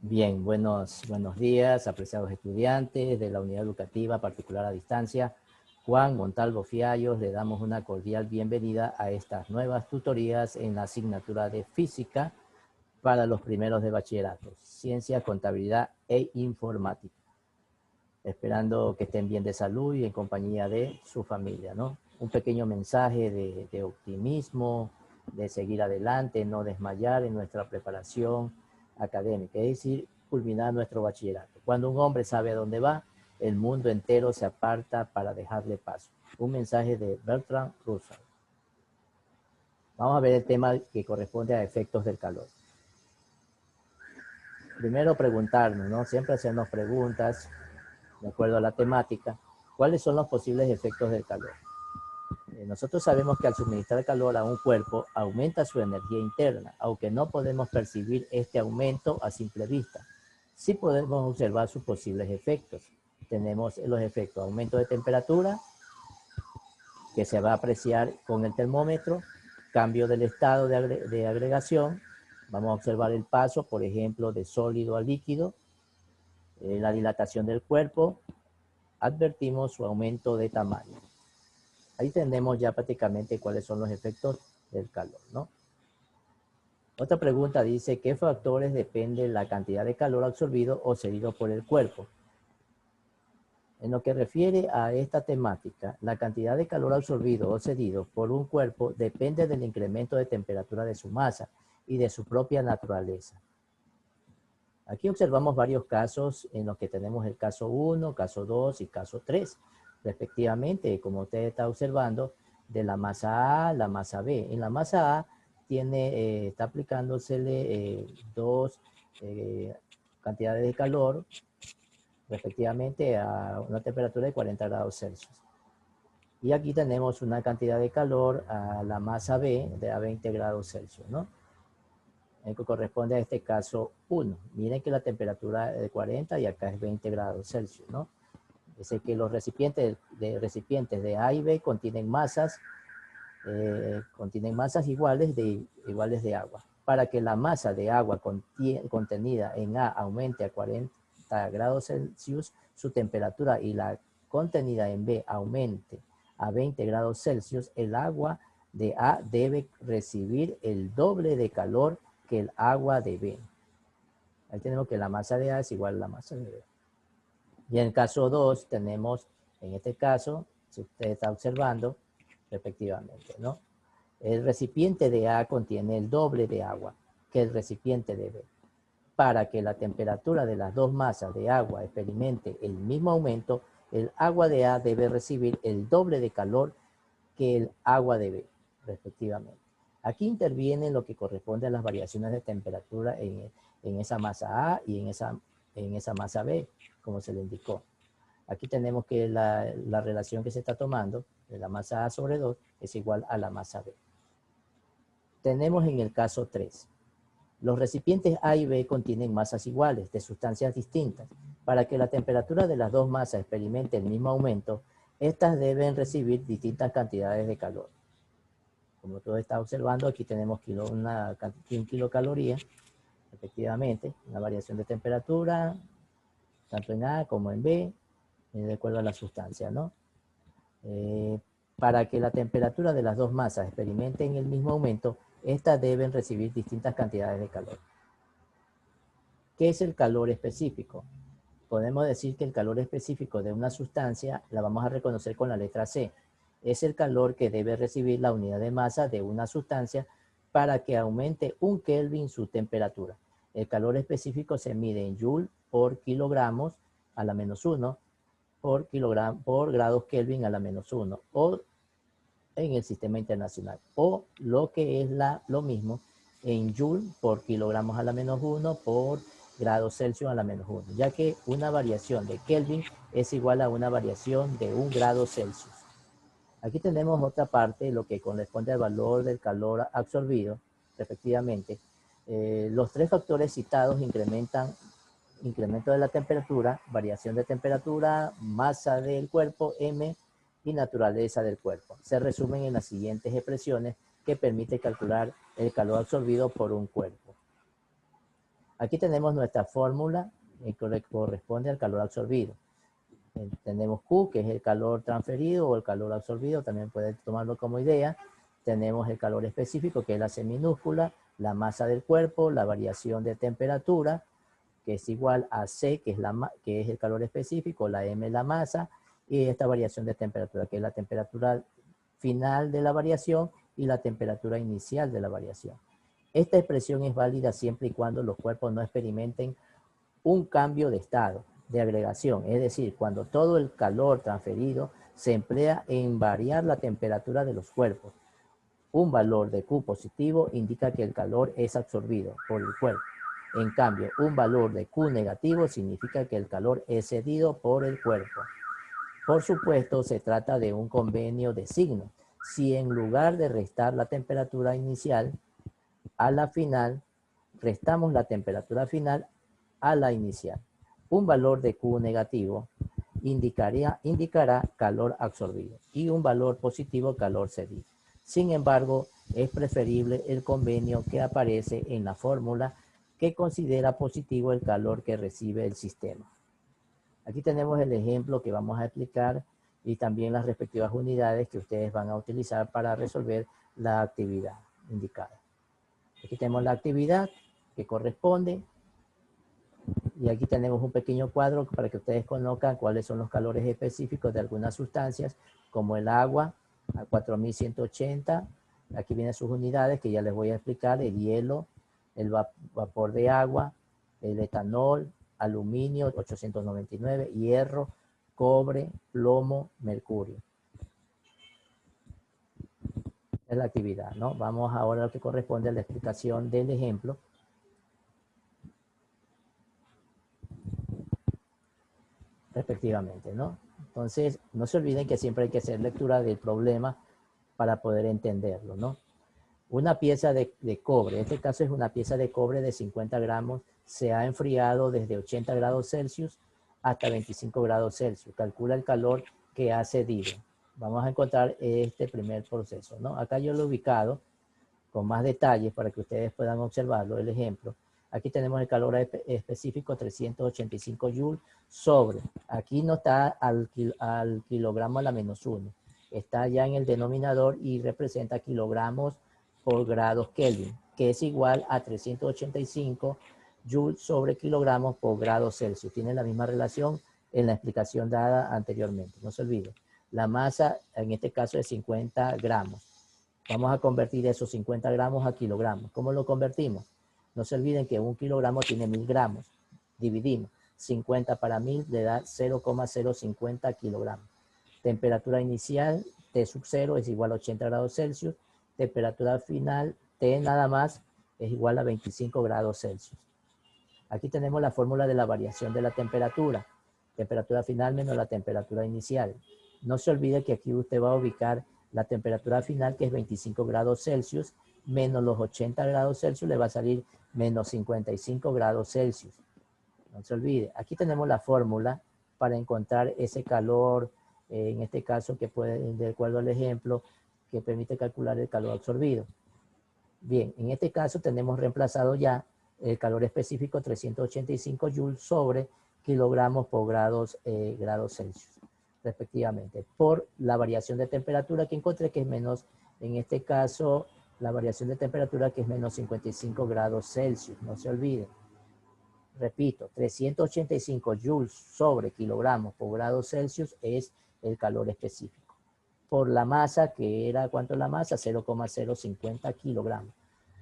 Bien, buenos días, apreciados estudiantes de la Unidad Educativa Particular a Distancia. Juan Montalvo Fiallos, le damos una cordial bienvenida a estas nuevas tutorías en la asignatura de Física para los primeros de bachillerato, Ciencia, Contabilidad e Informática. Esperando que estén bien de salud y en compañía de su familia, ¿no? Un pequeño mensaje de optimismo, de seguir adelante, no desmayar en nuestra preparación académica, es decir, culminar nuestro bachillerato. Cuando un hombre sabe a dónde va, el mundo entero se aparta para dejarle paso. Un mensaje de Bertrand Russell. Vamos a ver el tema que corresponde a efectos del calor. Primero preguntarnos, ¿no? Siempre hacernos preguntas, de acuerdo a la temática, ¿cuáles son los posibles efectos del calor? Nosotros sabemos que al suministrar calor a un cuerpo aumenta su energía interna, aunque no podemos percibir este aumento a simple vista. Sí podemos observar sus posibles efectos. Tenemos los efectos de aumento de temperatura, que se va a apreciar con el termómetro, cambio del estado de agregación, vamos a observar el paso, por ejemplo, de sólido a líquido, la dilatación del cuerpo, advertimos su aumento de tamaño. Ahí tenemos ya prácticamente cuáles son los efectos del calor, ¿no? Otra pregunta dice, ¿qué factores dependen la cantidad de calor absorbido o cedido por el cuerpo? En lo que refiere a esta temática, la cantidad de calor absorbido o cedido por un cuerpo depende del incremento de temperatura de su masa y de su propia naturaleza. Aquí observamos varios casos en los que tenemos el caso 1, caso 2 y caso 3, respectivamente, como usted está observando, de la masa A a la masa B. En la masa A está aplicándosele dos cantidades de calor, respectivamente a una temperatura de 40 grados Celsius. Y aquí tenemos una cantidad de calor a la masa B de a 20 grados Celsius, ¿no? Que corresponde a este caso 1. Miren que la temperatura es de 40 y acá es 20 grados Celsius, ¿no? Es que los recipientes de A y B contienen masas iguales de agua. Para que la masa de agua contenida en A aumente a 40 grados Celsius, su temperatura, y la contenida en B aumente a 20 grados Celsius, el agua de A debe recibir el doble de calor que el agua de B. Ahí tenemos que la masa de A es igual a la masa de B. Y en el caso 2 tenemos, en este caso, si usted está observando, respectivamente, ¿no? El recipiente de A contiene el doble de agua que el recipiente de B. Para que la temperatura de las dos masas de agua experimente el mismo aumento, el agua de A debe recibir el doble de calor que el agua de B, respectivamente. Aquí interviene lo que corresponde a las variaciones de temperatura en esa masa A y en esa masa B, como se le indicó. Aquí tenemos que la relación que se está tomando de la masa A sobre 2 es igual a la masa B. Tenemos en el caso 3. Los recipientes A y B contienen masas iguales de sustancias distintas. Para que la temperatura de las dos masas experimente el mismo aumento, estas deben recibir distintas cantidades de calor. Como tú estás observando, aquí tenemos 100 kilocalorías, efectivamente, una variación de temperatura, tanto en A como en B, de acuerdo a la sustancia, ¿no? Para que la temperatura de las dos masas experimenten el mismo aumento, estas deben recibir distintas cantidades de calor. ¿Qué es el calor específico? Podemos decir que el calor específico de una sustancia la vamos a reconocer con la letra C. Es el calor que debe recibir la unidad de masa de una sustancia para que aumente 1 Kelvin su temperatura. El calor específico se mide en Joule por kilogramos a la menos 1 por grados Kelvin a la menos 1 o en el sistema internacional, o lo que es lo mismo en Joule por kilogramos a la menos 1 por grados Celsius a la menos 1, ya que una variación de Kelvin es igual a una variación de 1 grado Celsius. Aquí tenemos otra parte, lo que corresponde al valor del calor absorbido, respectivamente. Los tres factores citados incremento de la temperatura, variación de temperatura, masa del cuerpo, M, y naturaleza del cuerpo. Se resumen en las siguientes expresiones que permiten calcular el calor absorbido por un cuerpo. Aquí tenemos nuestra fórmula que corresponde al calor absorbido. Tenemos Q, que es el calor transferido o el calor absorbido, también pueden tomarlo como idea. Tenemos el calor específico, que es la C minúscula, la masa del cuerpo, la variación de temperatura, que es igual a C, que es el calor específico, la M la masa, y esta variación de temperatura, que es la temperatura final de la variación y la temperatura inicial de la variación. Esta expresión es válida siempre y cuando los cuerpos no experimenten un cambio de estado, de agregación, es decir, cuando todo el calor transferido se emplea en variar la temperatura de los cuerpos. Un valor de Q positivo indica que el calor es absorbido por el cuerpo. En cambio, un valor de Q negativo significa que el calor es cedido por el cuerpo. Por supuesto, se trata de un convenio de signo. Si en lugar de restar la temperatura inicial a la final, restamos la temperatura final a la inicial. Un valor de Q negativo indicará calor absorbido y un valor positivo calor cedido. Sin embargo, es preferible el convenio que aparece en la fórmula que considera positivo el calor que recibe el sistema. Aquí tenemos el ejemplo que vamos a explicar y también las respectivas unidades que ustedes van a utilizar para resolver la actividad indicada. Aquí tenemos la actividad que corresponde y aquí tenemos un pequeño cuadro para que ustedes conozcan cuáles son los calores específicos de algunas sustancias como el agua a 4180. Aquí vienen sus unidades que ya les voy a explicar: el hielo, el vapor de agua, el etanol, aluminio 899, hierro, cobre, plomo, mercurio. Es la actividad, ¿no? Vamos ahora a lo que corresponde a la explicación del ejemplo. Respectivamente, ¿no? Entonces, no se olviden que siempre hay que hacer lectura del problema para poder entenderlo, ¿no? Una pieza de cobre, en este caso es una pieza de cobre de 50 gramos, se ha enfriado desde 80 grados Celsius hasta 25 grados Celsius. Calcula el calor que ha cedido. Vamos a encontrar este primer proceso, ¿no? Acá yo lo he ubicado con más detalles para que ustedes puedan observarlo, el ejemplo. Aquí tenemos el calor específico 385 joules sobre. Aquí no está al kilogramo a la -1. Está ya en el denominador y representa kilogramos por grados Kelvin, que es igual a 385 joules sobre kilogramos por grado Celsius. Tiene la misma relación en la explicación dada anteriormente. No se olvide. La masa, en este caso, es 50 gramos. Vamos a convertir esos 50 gramos a kilogramos. ¿Cómo lo convertimos? No se olviden que un kilogramo tiene 1000 gramos. Dividimos. 50 para 1000 le da 0,050 kilogramos. Temperatura inicial, T sub 0 es igual a 80 grados Celsius. Temperatura final, T nada más, es igual a 25 grados Celsius. Aquí tenemos la fórmula de la variación de la temperatura. Temperatura final menos la temperatura inicial. No se olvide que aquí usted va a ubicar la temperatura final, que es 25 grados Celsius, menos los 80 grados Celsius, le va a salir menos 55 grados Celsius. No se olvide. Aquí tenemos la fórmula para encontrar ese calor, en este caso, que puede, de acuerdo al ejemplo, que permite calcular el calor absorbido. Bien, en este caso tenemos reemplazado ya el calor específico 385 joules sobre kilogramos por grados Celsius, respectivamente, por la variación de temperatura que encontré, que es menos, en este caso, la variación de temperatura que es menos 55 grados Celsius, no se olviden. Repito, 385 joules sobre kilogramos por grado Celsius es el calor específico. Por la masa, que era, ¿cuánto es la masa? 0,050 kilogramos.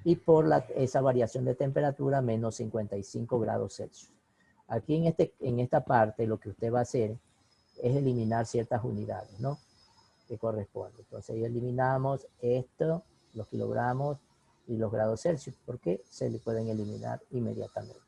Y por esa variación de temperatura, menos 55 grados Celsius. Aquí en esta parte lo que usted va a hacer es eliminar ciertas unidades, ¿no? Que corresponden. Entonces eliminamos esto, los kilogramos y los grados Celsius, porque se le pueden eliminar inmediatamente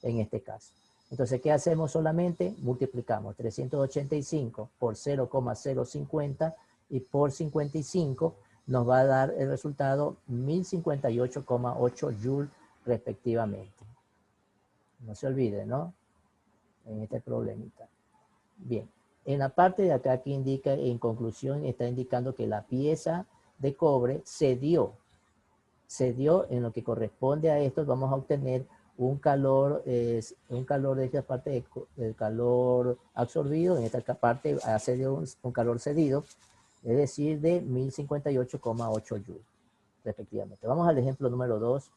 en este caso. Entonces, ¿qué hacemos solamente? Multiplicamos 385 por 0,050 y por 55 nos va a dar el resultado 1058,8 joules respectivamente. No se olvide, ¿no? En este problemita. Bien, en la parte de acá que indica, en conclusión, está indicando que la pieza de cobre cedió en lo que corresponde a esto. Vamos a obtener un calor de esta parte, el calor absorbido, en esta parte hace un calor cedido, es decir, de 1058,8 joules, respectivamente. Vamos al ejemplo número 2,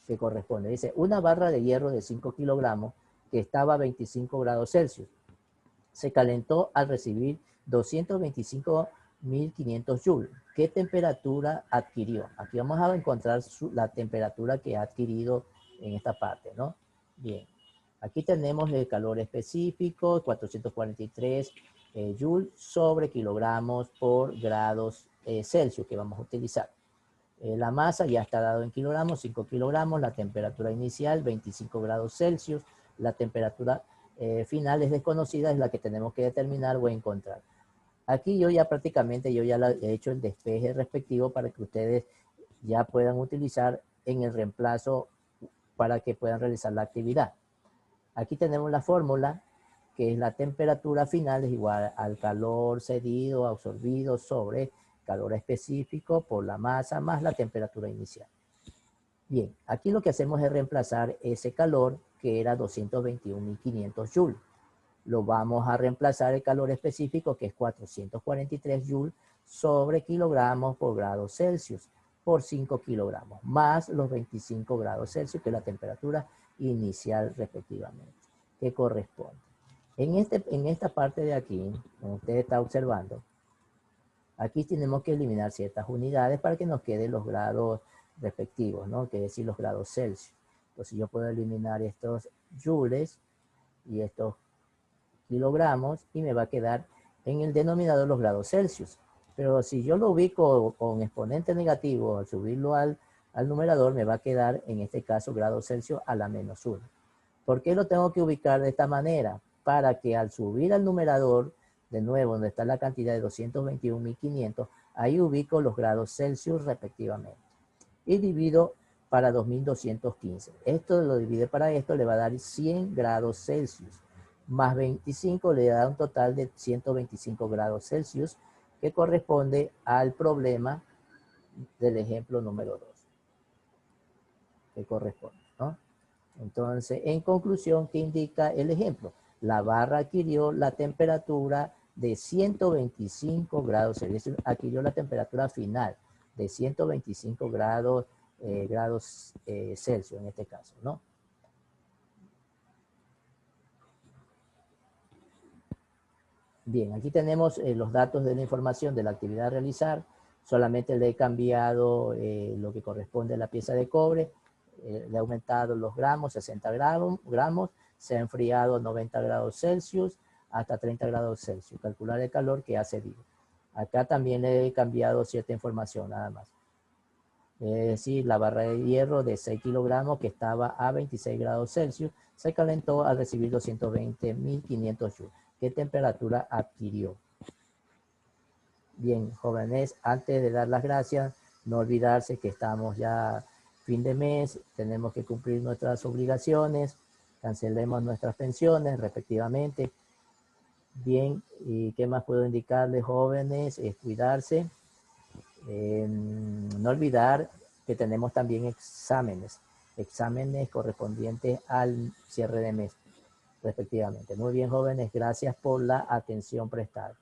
que corresponde. Dice, una barra de hierro de 5 kilogramos que estaba a 25 grados Celsius se calentó al recibir 225.500 joules. ¿Qué temperatura adquirió? Aquí vamos a encontrar la temperatura que ha adquirido en esta parte, ¿no? Bien, aquí tenemos el calor específico, 443 joules sobre kilogramos por grados Celsius que vamos a utilizar. La masa ya está dado en kilogramos, 5 kilogramos, la temperatura inicial 25 grados Celsius, la temperatura final es desconocida, es la que tenemos que determinar o encontrar. Aquí yo ya prácticamente he hecho el despeje respectivo para que ustedes ya puedan utilizar en el reemplazo para que puedan realizar la actividad. Aquí tenemos la fórmula, que es la temperatura final es igual al calor cedido, absorbido sobre calor específico por la masa más la temperatura inicial. Bien, aquí lo que hacemos es reemplazar ese calor que era 221.500 joules. Lo vamos a reemplazar el calor específico que es 443 joules sobre kilogramos por grado Celsius por 5 kilogramos, más los 25 grados Celsius que es la temperatura inicial respectivamente, que corresponde. En esta parte de aquí, como usted está observando, aquí tenemos que eliminar ciertas unidades para que nos queden los grados respectivos, ¿no? Que es decir, los grados Celsius. Entonces yo puedo eliminar estos joules y estos kilogramos y me va a quedar en el denominador los grados Celsius. Pero si yo lo ubico con exponente negativo, al subirlo al numerador, me va a quedar en este caso grados Celsius a la menos 1. ¿Por qué lo tengo que ubicar de esta manera? Para que al subir al numerador, de nuevo, donde está la cantidad de 221.500, ahí ubico los grados Celsius respectivamente. Y divido para 2215. Esto lo divide para esto, le va a dar 100 grados Celsius. Más 25 le da un total de 125 grados Celsius, que corresponde al problema del ejemplo número 2. Que corresponde, ¿no? Entonces, en conclusión, ¿qué indica el ejemplo? La barra adquirió la temperatura de 125 grados Celsius, es decir, adquirió la temperatura final de 125 grados Celsius en este caso, ¿no? Bien, aquí tenemos los datos de la información de la actividad a realizar. Solamente le he cambiado lo que corresponde a la pieza de cobre. Le he aumentado los gramos, 60 gramos. Se ha enfriado 90 grados Celsius hasta 30 grados Celsius. Calcular el calor que ha cedido. Acá también le he cambiado cierta información, nada más. Es decir, la barra de hierro de 6 kilogramos que estaba a 26 grados Celsius se calentó al recibir 220.500 joules. ¿Qué temperatura adquirió? Bien, jóvenes, antes de dar las gracias, no olvidarse que estamos ya fin de mes, tenemos que cumplir nuestras obligaciones, cancelemos nuestras pensiones respectivamente. Bien, ¿y qué más puedo indicarles, jóvenes? Es cuidarse. No olvidar que tenemos también exámenes correspondientes al cierre de mes, respectivamente. Muy bien, jóvenes, gracias por la atención prestada.